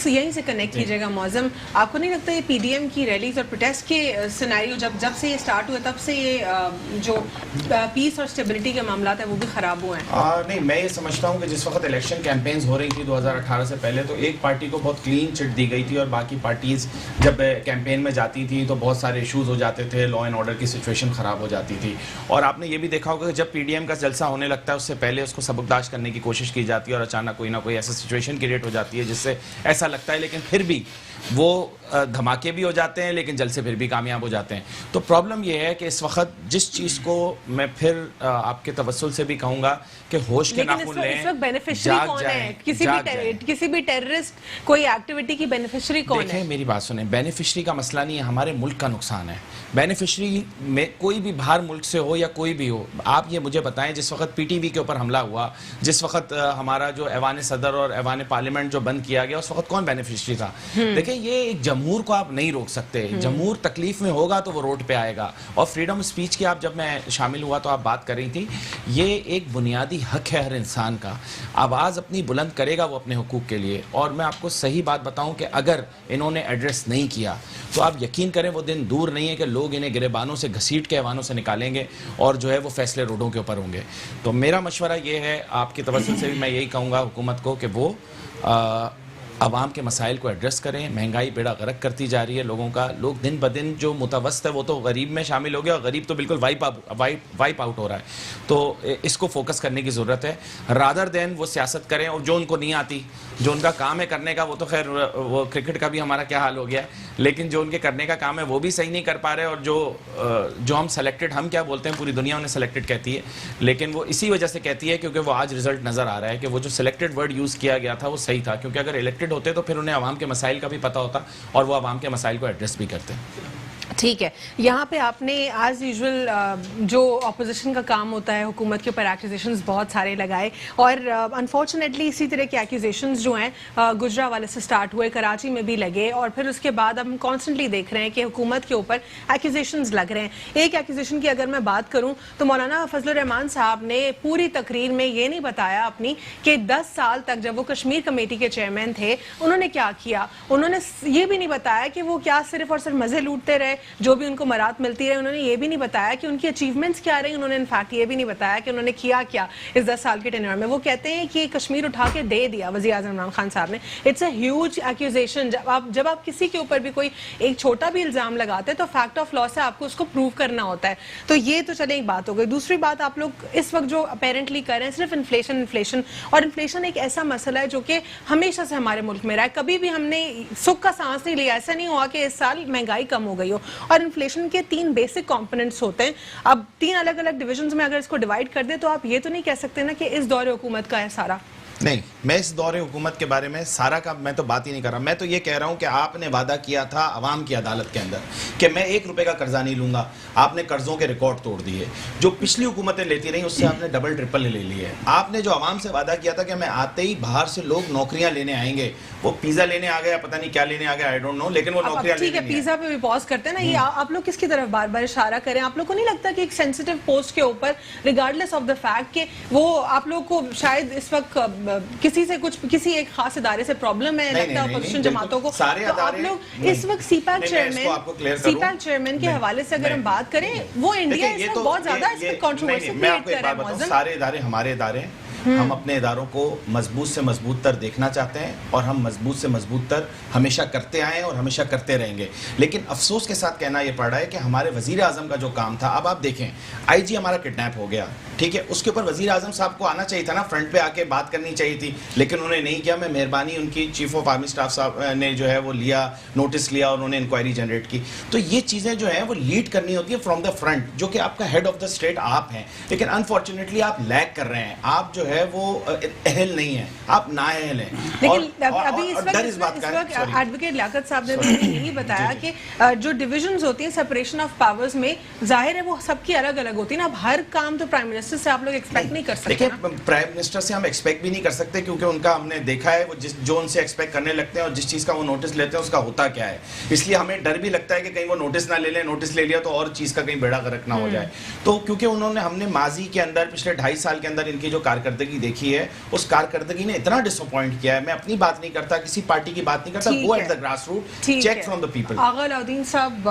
S1: یہیں سے کنیکٹ کیجیے گا معظم, آپ کو نہیں لگتا یہ پی ڈی ایم کی ریلیز اور پروٹیسٹ کے سینیریو جب سے یہ سٹارٹ ہوئے تب سے یہ جو پیس اور اسٹیبلٹی کے معاملات ہیں وہ بھی خراب ہوئے ہیں؟
S4: نہیں, میں یہ سمجھتا ہوں کہ جس وقت الیکشن کیمپینز ہو رہی تھی 2018 سے پہلے, تو ایک پارٹی کو بہت کلین چٹ دی گئی تھی, اور باقی پارٹیز جب کیمپین میں جاتی تھی تو بہت سارے ایشوز ہو جاتے تھے, لا اینڈ آرڈر کی سچویشن خراب ہو جاتی تھی. اور آپ نے یہ بھی دیکھا ہوگا کہ جب پی ڈی ایم کا جلسہ ہونے لگتا ہے اس سے پہلے اس کو سبکداش کرنے کی کوشش کی جاتی جاتی ہے اور اچانک کوئی نہ کوئی ایسا سچویشن کریٹ ہو جاتی ہے جس سے ایسا لگتا ہے, لیکن پھر بھی وہ دھماکے بھی ہو جاتے ہیں لیکن جلد سے پھر بھی کامیاب ہو جاتے ہیں. تو پرابلم یہ ہے کہ اس وقت جس چیز کو میں پھر آپ کے توسل سے بھی کہوں گا کہ ہوش کے ناخن لیں,
S1: اس وقت بینیفیشری کون ہے کسی بھی ٹیررسٹ کوئی ایکٹیویٹی کی بینیفیشری کون ہے؟
S4: دیکھیں میری بات سنیں, بینیفیشری کا مسئلہ نہیں ہے, ہمارے ملک کا نقصان ہے. بینیفیشری میں کوئی بھی باہر ملک سے ہو یا کوئی بھی ہو, آپ یہ مجھے بتائیں جس وقت پی ٹی وی کے اوپر حملہ ہوا, جس وقت ہمارا جو ایوان صدر اور ایوان پارلیمنٹ جو بند کیا گیا, اس وقت کون بینیفیشری تھا؟ دیکھیں یہ ایک جمہور کو آپ نہیں روک سکتے, جمہور تکلیف میں ہوگا تو وہ روڈ پہ آئے گا. اور فریڈم اسپیچ کی آپ جب میں شامل ہوا تو آپ بات کر رہی تھی, یہ ایک بنیادی حق ہے ہر انسان کا, آواز اپنی بلند کرے گا وہ اپنے حقوق کے لیے. اور میں آپ کو صحیح بات بتاؤں کہ اگر انہوں نے ایڈریس نہیں کیا تو آپ یقین کریں وہ دن دور نہیں ہے کہ لوگ انہیں گریبانوں سے گھسیٹ کے ایوانوں سے نکالیں گے اور جو ہے وہ فیصلے روڈوں کے اوپر ہوں گے. تو میرا مشورہ یہ ہے, آپ کی توسل سے بھی میں یہی کہوں گا حکومت کو کہ وہ عوام کے مسائل کو ایڈریس کریں. مہنگائی بیڑا غرق کرتی جا رہی ہے لوگوں کا, لوگ دن بدن جو متوسط ہے وہ تو غریب میں شامل ہو گیا, اور غریب تو بالکل وائپ آؤٹ ہو رہا ہے. تو اس کو فوکس کرنے کی ضرورت ہے. رادر دین وہ سیاست کریں, اور جو ان کو نہیں آتی, جو ان کا کام ہے کرنے کا, وہ تو خیر وہ کرکٹ کا بھی ہمارا کیا حال ہو گیا ہے, لیکن جو ان کے کرنے کا کام ہے وہ بھی صحیح نہیں کر پا رہے. اور جو ہم سلیکٹڈ, ہم کیا بولتے ہیں, پوری دنیا انہیں سلیکٹڈ کہتی ہے, لیکن وہ اسی وجہ سے کہتی ہے کیونکہ وہ آج رزلٹ نظر آ رہا ہے کہ وہ جو سلیکٹڈ ورڈ یوز کیا گیا تھا وہ صحیح تھا, کیونکہ اگر الیکٹڈ ہوتے تو پھر انہیں عوام کے مسائل کا بھی پتہ ہوتا اور وہ عوام کے مسائل کو ایڈریس بھی کرتے.
S1: ٹھیک ہے, یہاں پہ آپ نے ایز یوزول جو اپوزیشن کا کام ہوتا ہے حکومت کے اوپر ایکوزیشنز بہت سارے لگائے, اور انفارچونیٹلی اسی طرح کے ایکوزیشنز جو ہیں گجرا والے سے سٹارٹ ہوئے, کراچی میں بھی لگے, اور پھر اس کے بعد ہم کانسٹنٹلی دیکھ رہے ہیں کہ حکومت کے اوپر ایکوزیشنز لگ رہے ہیں. ایک ایکوزیشن کی اگر میں بات کروں تو مولانا فضل الرحمان صاحب نے پوری تقریر میں یہ نہیں بتایا اپنی کہ 10 سال تک جب وہ کشمیر کمیٹی کے چیئرمین تھے انہوں نے کیا کیا. انہوں نے یہ بھی نہیں بتایا کہ وہ کیا صرف اور صرف مزے لوٹتے رہے, جو بھی ان کو مراد ملتی رہے. انہوں نے یہ بھی نہیں بتایا کہ ان کی اچیومنٹس کیا رہی. انہوں نے انفیکٹ یہ بھی نہیں بتایا کہ انہوں نے کیا اس 10 سال کے ٹینیور میں. وہ کہتے ہیں کہ کشمیر اٹھا کے دے دیا وزیر اعظم عمران خان صاحب نے. It's a huge accusation. جب آپ کسی کے اوپر بھی کوئی ایک چھوٹا بھی الزام لگاتے ہیں تو فیکٹ آف لا سے آپ کو اس کو پروو کرنا ہوتا ہے. تو یہ تو چلے ایک بات ہو گئی. دوسری بات آپ لوگ اس وقت جو اپیرنٹلی کر رہے ہیں صرف انفلیشن, اور انفلیشن ایک ایسا مسئلہ ہے جو کہ ہمیشہ سے ہمارے ملک میں رہا ہے. کبھی بھی ہم نے سکھ کا سانس نہیں لیا, ایسا نہیں ہوا کہ اس سال مہنگائی کم ہو گئی ہو. اور انفلیشن کے 3 بیسک کمپوننٹس ہوتے ہیں. اب 3 الگ الگ ڈویژنز میں اگر اس کو ڈیوائڈ کر دیں تو آپ یہ تو نہیں کہہ سکتے نا کہ اس دور حکومت کا ہے سارا.
S4: نہیں, میں اس دور حکومت کے بارے میں سارا کا میں تو بات ہی نہیں کر رہا. میں تو یہ کہہ رہا ہوں کہ آپ نے وعدہ کیا تھا عوام کی عدالت کے اندر کہ میں 1 روپے کا قرضہ نہیں لوں گا. آپ نے قرضوں کے ریکارڈ توڑ دیے. جو پچھلی حکومتیں لیتی رہیں اس سے آپ نے ڈبل ٹرپل لے لیے. آپ نے جو عوام سے وعدہ کیا تھا کہ میں آتے ہی باہر سے لوگ نوکریاں لینے آئیں گے, وہ پیزا لینے آ گیا, پتہ نہیں کیا لینے آ گیا, آئی ڈونٹ نو, لیکن وہ نوکریاں لینے.
S1: ٹھیک ہے, پیزا پہ بھی پاز کرتے ہیں نا. یہ آپ لوگ کس کی طرف بار بار اشارہ کریں؟ آپ لوگ کو نہیں لگتا کہ ایک سینسیٹیو پوسٹ کے اوپر ریگارڈلیس آف دا فیکٹ کہ وہ آپ لوگ کو شاید اس وقت کسی ایک خاص ادارے سے پرابلم ہے, لگتا ہے اپوزیشن جماعتوں کو, تو آپ لوگ اس وقت سی پیک چیئرمین کے حوالے سے اگر ہم بات کریں, وہ انڈیا اس وقت بہت زیادہ اس میں کنٹروورسی کریٹ کر رہا ہے.
S4: سارے ادارے ہمارے ادارے ہیں, ہم اپنے اداروں کو مضبوط سے مضبوط تر دیکھنا چاہتے ہیں, اور ہم مضبوط سے مضبوط تر ہمیشہ کرتے آئے ہیں اور ہمیشہ کرتے رہیں گے. لیکن افسوس کے ساتھ کہنا یہ پڑ رہا ہے کہ ہمارے وزیر اعظم کا جو کام تھا, اب آپ دیکھیں آئی جی ہمارا کڈنیپ ہو گیا, ٹھیک ہے, اس کے اوپر وزیر اعظم صاحب کو آنا چاہیے تھا نا, فرنٹ پہ آ کے بات کرنی چاہیے تھی, لیکن انہوں نے نہیں کیا. میں مہربانی ان کی چیف آف آرمی اسٹاف صاحب نے جو ہے وہ لیا, نوٹس لیا, اور انہوں نے انکوائری جنریٹ کی. تو یہ چیزیں جو ہیں وہ لیڈ کرنی ہوتی ہے فرام دا فرنٹ, جو کہ آپ کا ہیڈ آف دا اسٹیٹ آپ ہیں. لیکن انفارچونیٹلی آپ لیگ کر رہے ہیں, آپ جو ہے وہ اہل نہیں ہیں, آپ نااہل ہیں.
S1: لیکن ابھی اس وقت ایڈوکیٹ لیاقت صاحب نے بھی یہی بتایا کہ جو ڈویژنز ہوتی ہیں سپریشن آف پاورز میں, ظاہر ہے وہ سب کی الگ الگ ہوتی ہیں نا. اب ہر کام تو پرائم منسٹر سے آپ لوگ ایکسپیکٹ نہیں کر سکتے.
S4: دیکھیں, پرائم منسٹر سے ہم ایکسپیکٹ بھی نہیں کر سکتے, کیونکہ ان کا ہم نے دیکھا ہے وہ جو ان سے ایکسپیکٹ کرنے لگتے ہیں اور جس چیز کا وہ نوٹس لیتے ہیں اس کا ہوتا کیا ہے. اس لیے ہمیں ڈر بھی لگتا ہے کہ کہیں وہ نوٹس نہ لے لیں, نوٹس لے لیا تو اور چیز کا کہیں بیڑا غرق نہ ہو جائے. تو کیونکہ انہوں نے, ہم نے ماضی کے اندر پچھلے 2.5 سال کے اندر ان کی جو کارکردگی دیکھی ہے, اس کارکردگی نے اتنا ڈس اپوائنٹ کیا ہے. میں اپنی بات نہیں کرتا, کسی پارٹی کی بات نہیں کرتا, go at the grass root, check from the people.
S1: Agha Alauddin Sahib,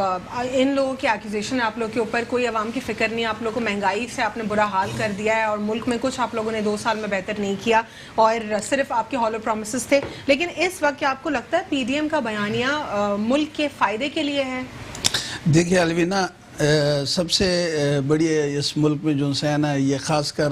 S1: ان لوگوں کی ایکوزیشن آپ لوگ کے اوپر, کوئی عوام کی فکر نہیں, آپ لوگ کو مہنگائی سے آپ نے برا حال کر دیا ہے, اور ملک میں کچھ آپ لوگوں نے 2 سال میں بہتر نہیں کیا, اور صرف آپ کے ہالو پرومسز تھے. لیکن اس وقت کیا آپ کو لگتا ہے پی ڈی ایم کا بیانیہ ملک کے فائدے کے لیے ہے؟
S2: دیکھیے الوینا, سب سے بڑی اس ملک میں جو ہے نا, یہ خاص کر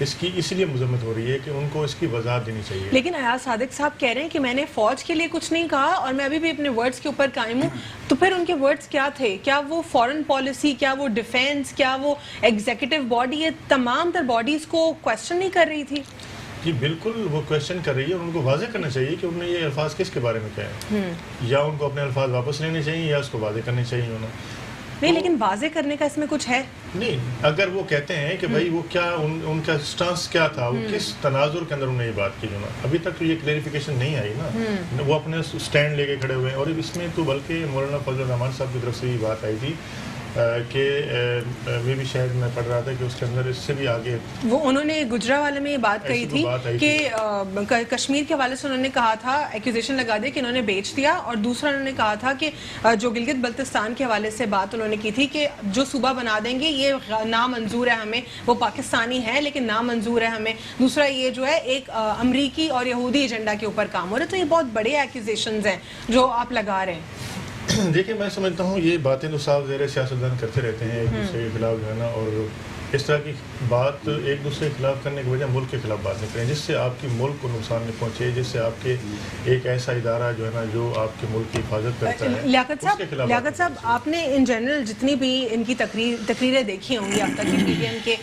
S3: اس کی اس لیے مذمت ہو رہی ہے کہ ان کو اس کی وضاحت دینی چاہیے.
S1: لیکن ایاز صادق صاحب کہہ رہے ہیں کہ میں نے فوج کے لیے کچھ نہیں کہا اور میں ابھی بھی اپنے ورڈز کے اوپر قائم ہوں. تو پھر ان کے ورڈز کیا تھے؟ کیا وہ فورن پالیسی، کیا وہ ڈیفینس، کیا وہ ایگزیکٹو باڈی، یہ تمام تر باڈیز کو کویسچن نہیں کر رہی تھی؟
S3: جی بالکل وہ کویشچن کر رہی ہے اور ان کو واضح کرنا چاہیے کہ انہوں نے یہ الفاظ کس کے بارے میں کہا ہے. یا ان کو اپنے الفاظ واپس لینے چاہیے یا اس کو واضح کرنے چاہیے انہوں.
S1: نہیں لیکن واضح کرنے کا اس میں کچھ ہے
S3: نہیں. اگر وہ کہتے ہیں کہ بھائی وہ کیا ان کا سٹانس کیا تھا، وہ کس تناظر کے اندر انہوں نے یہ بات کی، ابھی تک تو یہ کلیریفیکیشن نہیں آئی نا. وہ اپنے سٹینڈ لے کے کھڑے ہوئے ہیں. اور اس میں تو بلکہ مولانا فضل الرحمان صاحب کی طرف سے یہ بات آئی تھی کہ میں بھی شاید میں پڑھ رہا تھا کہ اس کے اندر اس سے بھی آگے
S1: وہ انہوں نے گجرا والے میں یہ بات کہی تھی کہ کشمیر کے حوالے سے انہوں نے کہا تھا، ایکوزیشن لگا دیا کہ انہوں نے بیچ دیا. اور دوسرا انہوں نے کہا تھا کہ جو گلگت بلتستان کے حوالے سے بات انہوں نے کی تھی کہ جو صوبہ بنا دیں گے یہ نامنظور ہے ہمیں، وہ پاکستانی ہے لیکن نامنظور ہے ہمیں. دوسرا یہ جو ہے ایک امریکی اور یہودی ایجنڈا کے اوپر کام ہو رہا ہے. تو یہ بہت بڑے ایکوزیشنز ہیں جو آپ لگا رہے ہیں.
S3: دیکھیں میں سمجھتا ہوں یہ باتیں تو صاف ظاہر سیاستدان کرتے رہتے ہیں ایک دوسرے کے خلاف جو ہے نا، اور اس طرح کی بات ایک دوسرے کے خلاف کرنے کی وجہ ملک کے خلاف بات نہیں کریں جس سے آپ کی ملک کو نقصان نہیں پہنچے، جس سے آپ کے ایک ایسا ادارہ جو ہے نا جو آپ کے ملک کی حفاظت کرتا ہے.
S1: لیاقت صاحب آپ نے ان جنرل جتنی بھی ان کی تقریریں دیکھی ہوں گی اب تک پی ڈی ایم کے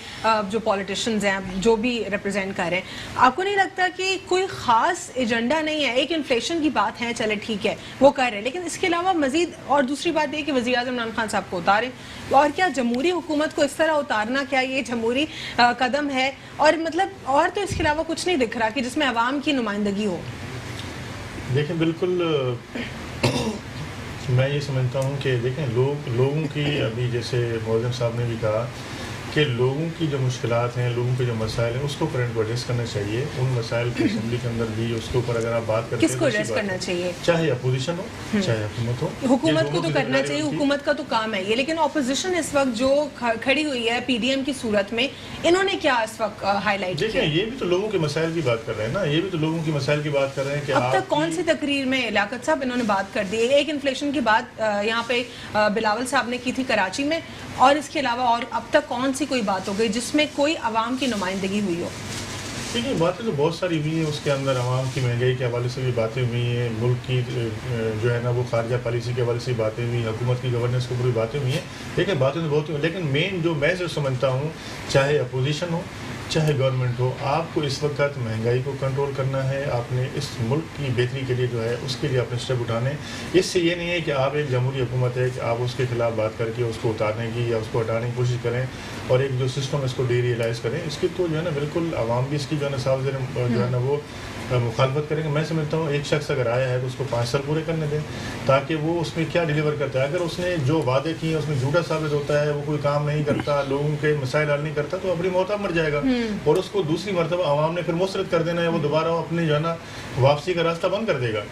S1: جو پولیٹیشینز ہیں جو بھی ریپرزینٹ کر رہے ہیں، آپ کو نہیں لگتا کہ کوئی خاص ایجنڈا نہیں ہے؟ ایک انفلیشن کی بات ہے، چلے ٹھیک ہے وہ کر رہے ہیں، لیکن اس کے علاوہ مزید اور دوسری بات یہ کہ وزیر اعظم عمران خان صاحب کو اتاریں. اور کیا جمہوری حکومت کو اس طرح اتارنا کیا یہ جمہوری قدم ہے؟ اور مطلب اور تو اس کے علاوہ کچھ نہیں دکھ رہا کہ جس میں عوام کی نمائندگی ہو.
S3: دیکھیں بالکل میں یہ سمجھتا ہوں کہ دیکھیں لوگوں کی ابھی جیسے معظم صاحب نے بھی کہا کہ لوگوں کی جو مشکلات ہیں، لوگوں کے جو مسائل ہیں اس کو کرنٹ کو ایڈریس کرنا چاہیے. ان مسائل کو اسمبلی کے اندر بھی اس کے اوپر اگر آپ بات کرتے ہیں
S1: کس کو ایڈریس کرنا چاہیے؟
S3: چاہے اپوزیشن ہو چاہے حکومت ہو.
S1: حکومت کو تو کرنا چاہیے، حکومت کا تو کام ہے یہ. لیکن اپوزیشن اس وقت جو کھڑی ہوئی ہے پی ڈی ایم کی صورت میں، انہوں نے کیا اس وقت ہائی لائٹ کیا؟
S3: دیکھیں یہ بھی تو لوگوں کے مسائل کی بات کر رہے ہیں نا، یہ بھی تو لوگوں کی مسائل کی بات کر رہے ہیں کہ
S1: اب تک کون سی تقریر میں لیاقت صاحب انہوں نے بات کر دی؟ ایک انفلیشن کی بات یہاں پہ بلاول صاحب نے کی تھی کراچی میں، اور اس کے علاوہ اور اب تک کون سی کوئی بات ہو گئی جس میں کوئی عوام کی نمائندگی ہوئی ہو؟
S3: دیکھیے باتیں تو بہت ساری ہوئی ہیں. اس کے اندر عوام کی مہنگائی کے حوالے سے بھی باتیں ہوئی ہیں، ملک کی جو ہے نا وہ خارجہ پالیسی کے حوالے سے بھی باتیں ہوئی ہیں، حکومت کی گورننس کے اوپر بھی باتیں ہوئی ہیں. لیکن باتیں تو بہت ہوئی ہیں، لیکن مین جو میں جو سمجھتا ہوں چاہے اپوزیشن ہو چاہے گورنمنٹ ہو، آپ کو اس وقت مہنگائی کو کنٹرول کرنا ہے. آپ نے اس ملک کی بہتری کے لیے جو ہے اس کے لیے آپ نے اسٹیپ اٹھانے. اس سے یہ نہیں ہے کہ آپ ایک جمہوری حکومت ہے کہ آپ اس کے خلاف بات کر کے اس کو اتارنے کی یا اس کو ہٹانے کی کوشش کریں اور ایک جو سسٹم اس کو ڈی ریئلائز کریں. اس کی تو جو ہے نا بالکل عوام بھی اس کی جو ہے نا صاف ظاہر جو ہے نا وہ مخالفت کریں گے. میں سمجھتا ہوں ایک شخص اگر آیا ہے تو اس کو 5 سال پورے کرنے دیں تاکہ وہ اس میں کیا ڈیلیور کرتا ہے. اگر اس نے جو وعدے کیے ہیں اس میں جھوٹا ثابت ہوتا ہے، وہ کوئی کام نہیں کرتا، لوگوں کے مسائل حل نہیں کرتا، تو اپنی موت مر جائے گا اور اس کو دوسری مرتبہ عوام نے پھر مسترد کر دینا ہے، وہ دوبارہ اپنی جو ہے نا واپسی کا راستہ بند کر دے گا.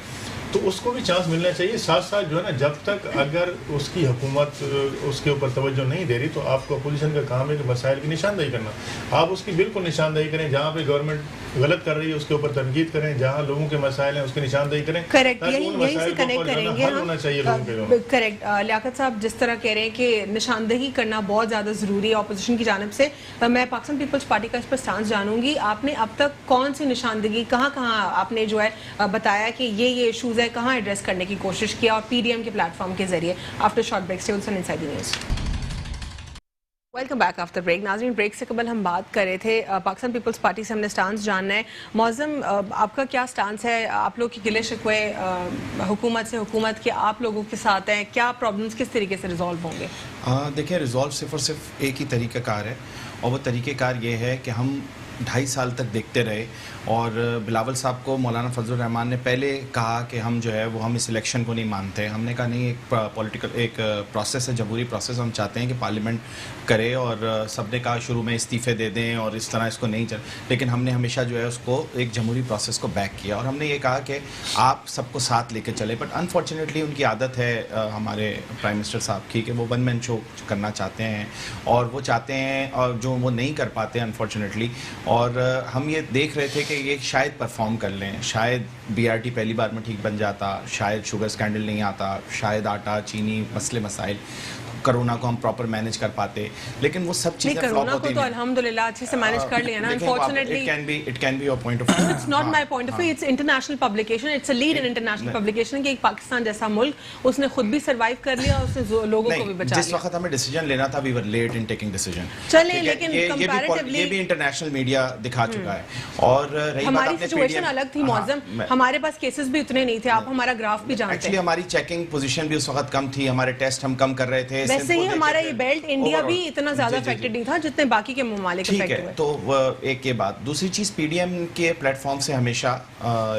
S3: تو اس کو بھی چانس ملنا چاہیے. ساتھ ساتھ جو ہے نا جب تک اگر اس کی حکومت اس کے اوپر توجہ نہیں دے رہی تو آپ کو اپوزیشن کا کام ہے کہ مسائل کی نشاندہی کرنا. آپ اس کی بالکل نشاندہی کریں، جہاں پہ گورنمنٹ غلط کر رہی ہے اس کے اوپر تنقید کریں، جہاں لوگوں کے مسائل ہیں اس کی نشاندہی کریں.
S1: کریکٹ، یہیں سے کنیکٹ کریں گے.
S3: ہونا چاہیے لوگوں کے.
S1: کریکٹ. لیاقت صاحب جس طرح کہہ رہے ہیں کہ نشاندہی کرنا بہت زیادہ ضروری ہے اپوزیشن کی جانب سے، میں پاکستان پیپلز پارٹی کا اس پر سٹانس جانوں گی. آپ نے اب تک کون سی نشاندہی کہاں آپ نے جو ہے بتایا کہ یہ ایشوز ہے کہاں ایڈریس کرنے کی کوشش کیا اور پی ڈی ایم کے پلیٹ فارم کے ذریعے؟ After short break stay with in side the news. Welcome back after break. ناظرین بریک سے قبل ہم بات کر رہے تھے پاکستان پیپلز پارٹی سے ہم نے سٹانس جاننا ہے. معظم آپ کا کیا سٹانس ہے؟ آپ لوگ کی گلے شکوے حکومت سے، حکومت کے آپ لوگوں کے ساتھ ہیں، کیا پرابلمس کس طریقے سے ریزالو ہوں گے؟
S4: دیکھیں ریزالو صرف اور صرف ایک ہی طریقہ کار ہے، اور وہ طریقہ کار یہ ہے کہ ہم 2.5 سال تک دیکھتے رہے. اور بلاول صاحب کو مولانا فضل الرحمان نے پہلے کہا کہ ہم جو ہے وہ ہم اس الیکشن کو نہیں مانتے. ہم نے کہا نہیں، ایک پولیٹیکل ایک پروسیس ہے، جمہوری پروسیس، ہم چاہتے ہیں کہ پارلیمنٹ کرے. اور سب نے کہا شروع میں استعفے دے دیں اور اس طرح اس کو نہیں لیکن ہم نے ہمیشہ جو ہے اس کو ایک جمہوری پروسیس کو بیک کیا اور ہم نے یہ کہا کہ آپ سب کو ساتھ لے کے چلے. بٹ انفارچونیٹلی ان کی عادت ہے ہمارے پرائم منسٹر صاحب کی کہ وہ 1 مین شو کرنا چاہتے ہیں اور وہ چاہتے ہیں اور جو وہ نہیں کر پاتے انفارچونیٹلی. اور ہم یہ دیکھ رہے تھے کہ یہ شاید پرفارم کر لیں، شاید بی آر ٹی پہلی بار میں ٹھیک بن جاتا، شاید شوگر اسکینڈل نہیں آتا، شاید آٹا چینی مسائل. کرونا کو ہم پراپر مینیج کر پاتے, لیکن وہ سب چیزیں فلاپ
S1: کرونا کو
S4: ہوتی
S1: تو
S4: ہیں.
S1: الحمدللہ اچھے سے مینیج کر لیا نا. Unfortunately
S4: it can be your point of view.
S1: It's not my point of view. It's international publication. It's a lead in international publication کہ ایک پاکستان جیسا ملک اس نے خود بھی سروائیو کر لیا اور اس نے لوگوں کو بھی بچا لیا.
S4: جس وقت ہمیں ڈیسیجن لینا تھا we were late in taking decision.
S1: چلیں لیکن کمپیریٹیولی
S4: یہ بھی انٹرنیشنل میڈیا دکھا چکا ہے. اور رہی بات
S1: ہماری
S4: اپنے
S1: سچویشن الگ تھی معظم, ہمارے پاس کیسز بھی اتنے نہیں تھے, آپ ہمارا گراف بھی جانتے
S4: ایکچولی
S1: ہیں.
S4: ہماری چیکنگ پوزیشن بھی اس وقت کم تھی, ہمارے ٹیسٹ ہم کم کر رہے تھے.
S1: ویسے ہی ہمارا یہ بیلٹ انڈیا بھی اتنا زیادہ افیکٹڈ نہیں تھا جتنے باقی کے ممالک
S4: ٹھیک
S1: افیکٹ
S4: ہے.
S1: ہوئے.
S4: تو ایک یہ بات. دوسری چیز پی ڈی ایم کے پلیٹ فارم سے ہمیشہ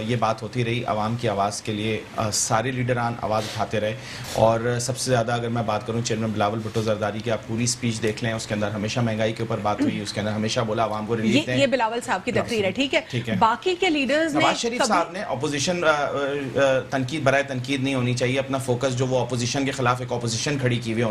S4: یہ بات ہوتی رہی, عوام کی آواز کے لیے سارے لیڈران آواز اٹھاتے رہے. اور سب سے زیادہ اگر میں بات کروں چیئرمین بلاول بھٹو زرداری کی, آپ پوری اسپیچ دیکھ لیں, اس کے اندر ہمیشہ مہنگائی کے اوپر بات ہوئی, اس کے اندر ہمیشہ بولا عوام کو ریلیف دیں.
S1: یہ بلاول صاحب کی تقریر ہے. ٹھیک ہے, باقی کے لیڈرز نے
S4: نواز شریف صاحب نے اپوزیشن تنقید برائے تنقید نہیں ہونی چاہیے, اپنا فوکس جو وہ اپوزیشن کے خلاف ایک اپوزیشن کھڑی کی ہوئی ہے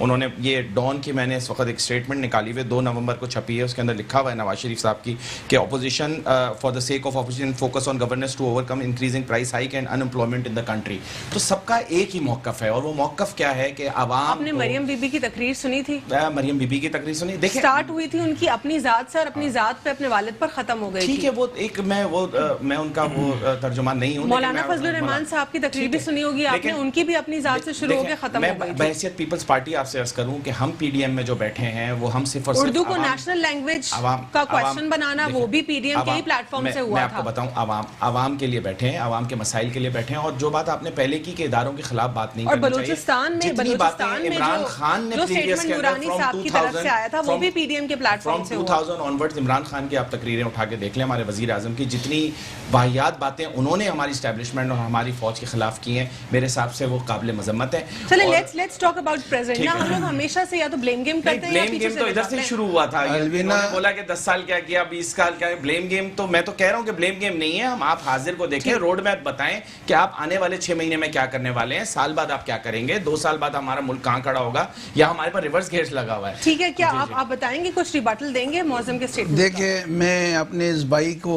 S4: انہوں نے یہ ڈان کی, میں نے اس وقت ایک اسٹیٹمنٹ نکالی ہوئی 2 نومبر کو چھپی ہے, اس کے اندر لکھا ہوا ہے نواز شریف صاحب کی کہ opposition for the sake of opposition focus on governance to overcome increasing price hike and unemployment in the country. تو سب کا ایک ہی موقف ہے, اور وہ موقف کیا ہے کہ عوام.
S1: آپ نے مریم بی بی کی تقریر سنی تھی؟
S4: مریم بی بی کی تقریر سنی, دیکھیں
S1: سٹارٹ ہوئی تھی ان کی اپنی ذات سے اور اپنی ذات پہ اپنے والد پر ختم ہو گئی تھی.
S4: ٹھیک ہے, وہ ایک میں ان کا وہ ترجمان نہیں ہوں.
S1: مولانا فضل الرحمان صاحب کی تقریر بھی سنی ہوگی آپ نے, ان کی بھی اپنی ذات سے شروع ہو کے ختم ہو گئی تھی.
S4: بحیثیت پیپلز پارٹی آپ سے عرض کروں کہ ہم پی ڈی ایم میں جو بیٹھے ہیں وہ ہم صرف اور صرف
S1: اردو کو نیشنل لینگویج کا کویشچن بنانا وہ بھی پی ڈی ایم کے ہی پلیٹ فارم سے ہوا تھا.
S4: میں آپ کو بتاؤں, عوام کے لیے بیٹھے ہیں, عوام کے مسائل کے لیے بیٹھے ہیں. اور جو بات آپ نے پہلے کی کہ اداروں کے خلاف بات نہیں کرنی چاہیے,
S1: اور بلوچستان میں
S4: عمران خان نے
S1: جو اسٹیٹمنٹ نورانی صاحب کی طرف سے آیا تھا وہ بھی پی ڈی ایم کے پلیٹ فارم سے ہوا.
S4: 2000 آنورڈز عمران خان کی آپ تقریریں اٹھا کے دیکھ لیں, ہمارے وزیر اعظم کی جتنی واہیات باتیں انہوں نے ہماری اسٹیبلشمنٹ اور ہماری فوج کے خلاف کی ہیں, میرے حساب سے وہ قابل مذمت ہیں.
S1: چلیں لیٹس ٹاک اباؤٹ پریزنٹ. نا ہم لوگ ہمیشہ سے یا تو بلیم گیم کرتے ہیں یا
S4: بلیم گیم تو ادھر سے شروع ہوا تھا. انہوں نے بولا کہ 10 سال کیا کیا, 20 سال کیا. بلیم گیم تو میں تو کہہ رہا ہوں کہ بلیم گیم نہیں ہے. ہم آپ حاضر کو دیکھیں, روڈ میپ بتائیں کہ آپ آنے والے 6 مہینے میں کیا کرنے والے ہیں, سال بعد آپ کیا کریں گے, 2 سال بعد ہمارا ملک کہاں کھڑا ہوگا, یا ہمارے پر ریورس گیئر لگا ہوا ہے.
S1: ٹھیک ہے, کیا آپ بتائیں گے, کچھ ریبٹل دیں گے معظم کے اسٹیٹمنٹ؟
S2: دیکھیں, میں اپنے اس بھائی کو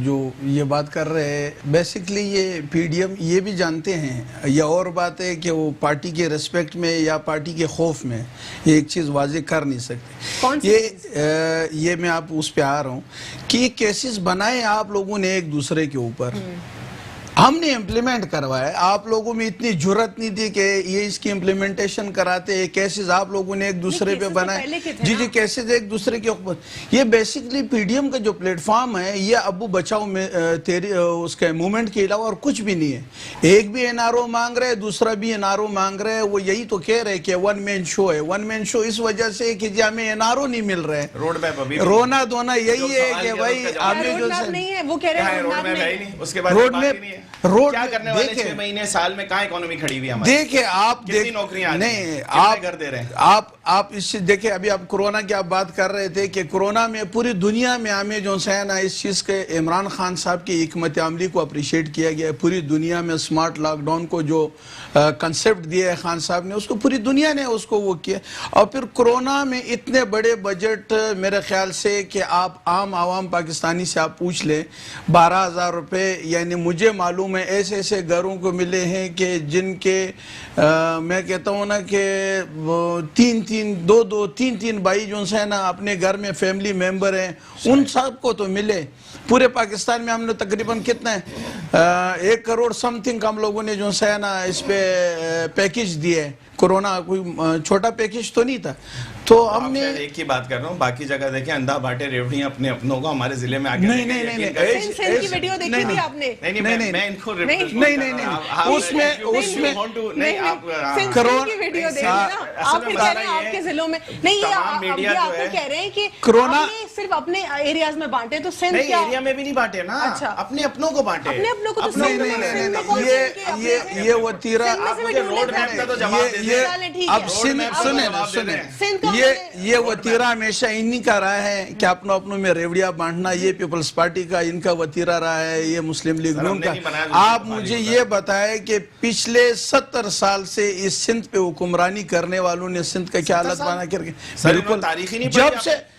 S2: جو یہ بات کر رہے ہیں, بیسکلی یہ پی ڈی ایم یہ بھی جانتے ہیں, یا اور بات ہے کہ وہ پارٹی کے ریسپیکٹ میں یا پارٹی کے خوف میں یہ ایک چیز واضح کر نہیں سکتے. یہ میں آپ اس پہ آ رہا ہوں کہ یہ کیسز بنائے آپ لوگوں نے ایک دوسرے کے اوپر, ہم نے امپلیمنٹ کروایا. آپ لوگوں میں اتنی جرت نہیں تھی کہ یہ اس کی امپلیمنٹیشن کراتے. کیسز آپ لوگوں نے ایک دوسرے پہ بنائے. جی کیسز ایک دوسرے کے اوپر. یہ بیسکلی پی ڈی ایم کا جو پلیٹ فارم ہے یہ ابو بچاؤ میں اس کے موومنٹ کے علاوہ اور کچھ بھی نہیں ہے. ایک بھی این آر او مانگ رہے, دوسرا بھی این آر او مانگ رہے. وہ یہی تو کہہ رہے کہ 1 مین شو ہے. 1 مین شو اس وجہ سے کہ جی ہمیں این آر او نہیں مل رہے.
S4: روڈ میپ ابھی
S2: رونا دھونا یہی ہے کہ بھائی ہمیں جو
S1: نہیں ہے, وہ کہہ رہے ہیں
S4: روڈ میپ ہے نہیں, اس کے بعد
S2: روڈ میپ
S4: کیا کرنے والے 6 مہینے سال میں کہاں اکانومی کھڑی ہوئی ہماری.
S2: دیکھیں آپ
S4: کتنی نوکریاں
S2: نہیں,
S4: آپ گھر دے رہے ہیں.
S2: آپ اس سے دیکھیں, ابھی آپ کرونا کی آپ بات کر رہے تھے کہ کرونا میں پوری دنیا میں ہمیں جو ہے نا اس چیز کے عمران خان صاحب کی حکمت عملی کو اپریشیٹ کیا گیا ہے. پوری دنیا میں اسمارٹ لاک ڈاؤن کو جو کنسیپٹ دیا ہے خان صاحب نے, اس کو پوری دنیا نے اس کو وہ کیا. اور پھر کرونا میں اتنے بڑے بجٹ, میرے خیال سے کہ آپ عام عوام پاکستانی سے آپ پوچھ لیں, 12,000 روپے یعنی مجھے معلوم ہے ایسے ایسے گھروں کو ملے ہیں کہ جن کے میں کہتا ہوں نا کہ 3 بھائی جو ہے نا اپنے گھر میں فیملی ممبر ہیں, ان سب کو تو ملے. پورے پاکستان میں ہم نے تقریباً کتنا ہے 1 کروڑ سم تھنگ ہم لوگوں نے جو ہے نا اس پہ پیکیج دیے. کرونا کوئی چھوٹا پیکیج تو نہیں تھا. تو ہم نے
S4: ایک ہی بات کر رہا ہوں, باقی جگہ دیکھیں اندھا باٹے ریوڑیاں اپنے اپنوں کو, ہمارے ضلع میں آگے
S1: سندھ کی ویڈیو دیکھی تھی آپ نے؟
S4: میں ان کو
S2: اس میں
S1: کرونا کی ویڈیو دیکھی نا, آپ کہہ رہے ہیں آپ کے ضلعوں میں نہیں, یہ آپ کو کہہ رہے ہیں کہ
S2: کرونا
S1: صرف اپنے ایریاز میں بانٹے. تو سندھ
S4: نہیں, ایریا میں بھی نہیں بانٹے نا, اپنے اپنوں کو بانٹے.
S1: اپنے اپنوں کو تو
S2: یہ وطیرہ
S4: روڈ میپ کا تو جواب
S2: اب سنیں, یہ وطیرہ ہمیشہ انہی کا رہا ہے کہ اپنوں اپنوں میں ریوڑیاں بانٹنا. یہ پیپلز پارٹی کا ان کا وطیرہ رہا ہے, یہ مسلم لیگ نون کا. آپ مجھے یہ بتائیں کہ پچھلے 70 سال سے اس سندھ پہ حکمرانی کرنے والوں نے سندھ کا کیا حالت بنا کر کے, بالکل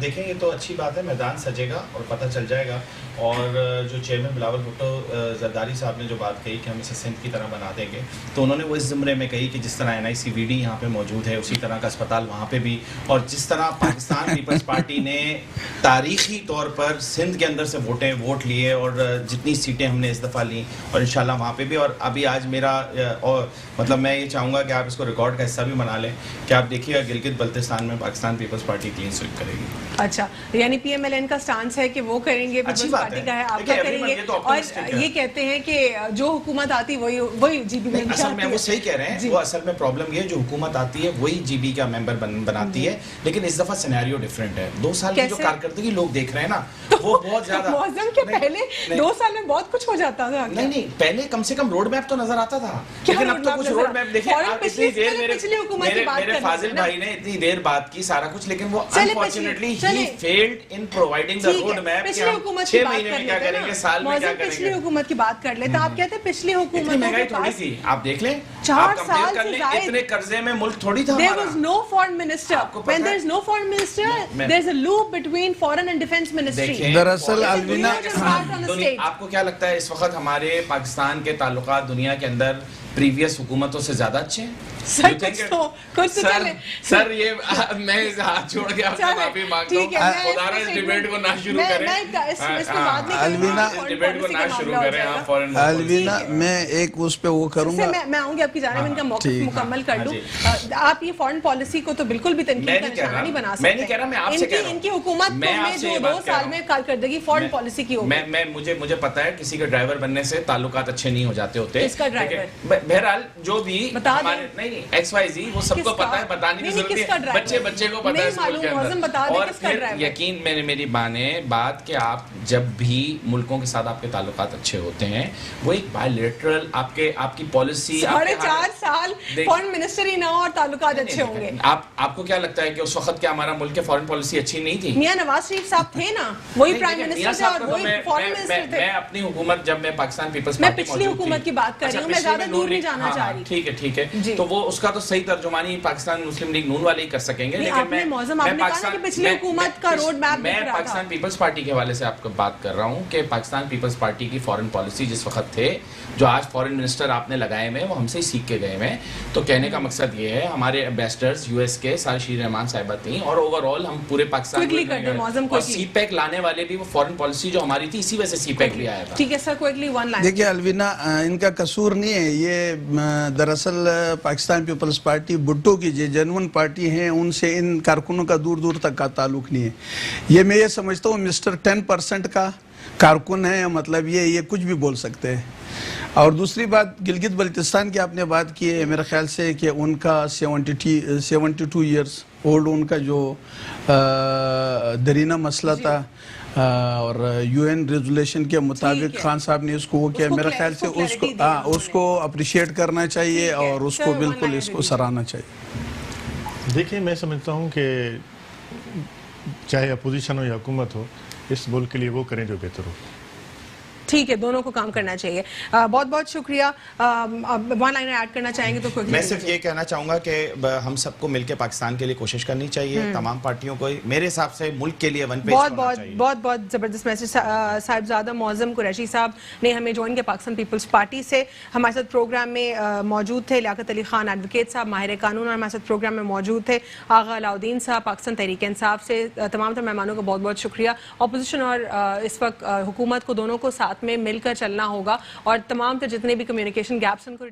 S4: دیکھیں یہ تو اچھی بات ہے, میدان سجے گا اور پتہ چل جائے گا. اور جو چیئرمین بلاول بھٹو زرداری صاحب نے جو بات کہی کہ ہم اسے سندھ کی طرح بنا دیں گے, تو انہوں نے وہ اس زمرے میں کہی کہ جس طرح NICVD یہاں پہ موجود ہے اسی طرح کا اسپتال وہاں پہ بھی, اور جس طرح پاکستان پیپلز پارٹی نے تاریخی طور پر سندھ کے اندر سے ووٹ لیے اور جتنی سیٹیں ہم نے اس دفعہ لیں, اور انشاءاللہ وہاں پہ بھی. اور ابھی آج میرا اور مطلب میں یہ چاہوں گا کہ آپ اس کو ریکارڈ کا حصہ بھی بنا لیں کہ آپ دیکھیے گا گلگت بلتستان میں پاکستان پیپلز پارٹی کلین سویپ کرے گی.
S1: اچھا, یعنی PMLN کا سٹانس ہے کہ وہ کریں گے, پیپلز پارٹی کا ہے, آپ کا کریں گے, اور یہ کہتے ہیں کہ جو حکومت آتی وہی GB میں
S4: اصل میں وہ صحیح کہہ رہے ہیں. وہ اصل میں پرابلم یہ ہے جو حکومت آتی ہے وہی GB کا ممبر بناتی ہے, لیکن اس دفعہ سینیریو ڈفرینٹ ہے. 2 سال کی جو کارکردگی لوگ دیکھ رہے ہیں نا وہ بہت زیادہ.
S1: معظم کے پہلے 2 سال میں بہت کچھ ہو جاتا تھا.
S4: نہیں پہلے کم سے کم روڈ میپ تو نظر آتا تھا, لیکن اب تو کچھ روڈ میپ دیکھیں. اتنی دیر میرے فاضل بھائی نے اتنی دیر بات کی سارا کچھ, لیکن وہ unfortunately he field in providing the road map.
S1: پچھلی حکومت
S4: 6 مہینے میں کیا کریں گے, سال میں کیا کریں گے.
S1: پچھلی حکومت کی بات کر لیتے, آپ کہتے ہیں پچھلی حکومت
S4: مہنگائی تھوڑی تھی, آپ دیکھ لیں
S1: 4 سال سے
S4: اتنے قرضے میں ملک تھوڑی تھا.
S1: There was no foreign minister. When there is no foreign minister, there is a loop between foreign and defense ministry.
S2: دراصل الوینا,
S4: آپ کو کیا لگتا ہے اس وقت ہمارے پاکستان کے تعلقات دنیا کے اندر پریویس حکومتوں سے زیادہ اچھے ہیں؟ سر یہ میں ہاتھ چھوڑ کے آپ سے معافی مانگتا ہوں, خدا رہا اس ڈیبیٹ کو نہ شروع کریں.
S2: الوینا
S4: ڈیبیٹ کو نہ شروع کریں.
S2: الوینا میں ایک اس پہ وہ کروں گا,
S1: میں آؤں گی آپ کی جانب ان کا موقف مکمل کر لوں. آپ یہ فورن پالیسی کو تو بالکل بھی تنقید کا نشانہ نہیں بنا سکتے.
S4: میں نہیں کہہ رہا, میں آپ سے کہہ رہا ہوں
S1: ان کی حکومت میں جو 2 سال میں کارکردگی فورن پالیسی کی ہوگی.
S4: مجھے پتا ہے کسی کے ڈرائیور بننے سے تعلقات اچھے نہیں ہو جاتے ہوتے.
S1: کس کا ڈرائیور؟
S4: بہرحال جو بھی ہمارے نہیں XYZ وہ سب کو پتا ہے, بتانے کی ضرورت ہے. بچے کو پتا ہے اسکول کے اندر. اور پھر یقین میری مانے بات کہ آپ جب بھی ملکوں کے ساتھ آپ کے تعلقات اچھے ہوتے ہیں وہ ایک بائیلیٹرل آپ کی پالیسی.
S1: 4.5 سال فورن منسٹر ہی نہ ہو اور تعلقات اچھے ہوں گے.
S4: آپ کو کیا لگتا ہے کہ اس وقت کیا ہمارا ملک کے فورن پالیسی اچھی نہیں تھی؟
S1: میاں نواز شریف صاحب تھے نا, وہی پرائم منسٹر تھے اور وہی فورن منسٹر تھے.
S4: میں اپنی حکومت جب میں پاکستان پیپلز پارٹی
S1: میں پچھلی حکومت کی بات کر رہی ہوں, میں زیادہ دور نہیں جانا چاہ رہی.
S4: ٹھیک ہے, تو وہ اس کا تو صحیح ترجمانی پاکستان مسلم لیگ نون والے ہی کر سکیں گے. لیکن میں پاکستان پیپلز پارٹی کے حوالے سے آپ کو بات کر رہا ہوں کہ پاکستان پیپلز پارٹی کی فورن پالیسی جس وقت تھے, جو آج فورن منسٹر آپ نے لگائے ہوئے وہ ہم سے ہی سیکھ کے گئے ہوئے. تو کہنے کا مقصد یہ ہے ہمارے ایمبیسڈرز US کے سارشیر رحمان صاحبہ تھیں, اور اوور آل ہم پورے پاکستان اور سی پیک لانے والے بھی وہ فورن پالیسی جو ہماری تھی اسی وجہ سے سی پیک بھی آیا تھا.
S1: ٹھیک ہے سر, کوئکلی 1 لائن.
S2: دیکھیے الوینا, ان کا قصور نہیں ہے یہ. دراصل پاکستان پیپلز پارٹی بھٹو کی جو جنون پارٹی ہیں ان سے ان کارکنوں کا دور دور تک کا تعلق نہیں ہے. یہ میں یہ سمجھتا ہوں مسٹر 10% کا کارکن ہے, مطلب یہ کچھ بھی بول سکتے ہیں. اور دوسری بات گلگت بلتستان کی آپ نے بات کی ہے, میرے خیال سے کہ ان کا 72 ایئرس اولڈ ان کا جو درینہ مسئلہ تھا, اور UN ریزولیشن کے مطابق خان صاحب نے اس کو وہ کیا, میرے خیال سے اس کو اپریشیٹ کرنا چاہیے اور اس کو بالکل اس کو سراہنا چاہیے.
S3: دیکھیں میں سمجھتا ہوں کہ چاہے اپوزیشن ہو یا حکومت ہو, اس ملک کے لیے وہ کریں جو بہتر ہو.
S1: ٹھیک ہے, دونوں کو کام کرنا چاہیے. بہت بہت شکریہ. 1 لائن ایڈ کرنا چاہیں گے تو
S4: میں صرف یہ کہنا چاہوں گا کہ ہم سب کو مل کے پاکستان کے لیے کوشش کرنی چاہیے. تمام پارٹیوں کو میرے حساب سے ملک کے لیے ون پیج ہونا چاہیے.
S1: بہت زبردست میسج. صاحبزادہ معظم قریشی صاحب نے ہمیں جوائن کیا پاکستان پیپلز پارٹی سے. ہمارے ساتھ پروگرام میں موجود تھے لیاقت علی خان ایڈوکیٹ صاحب ماہر قانون, اور ہمارے ساتھ پروگرام میں موجود تھے آغا علاؤدین صاحب پاکستان تحریک انصاف سے. تمام تر مہمانوں کا بہت بہت شکریہ. اپوزیشن اور اس وقت حکومت کو دونوں کو ساتھ میں مل کر چلنا ہوگا, اور تمام تر جتنے بھی کمیونیکیشن گیپس ان کو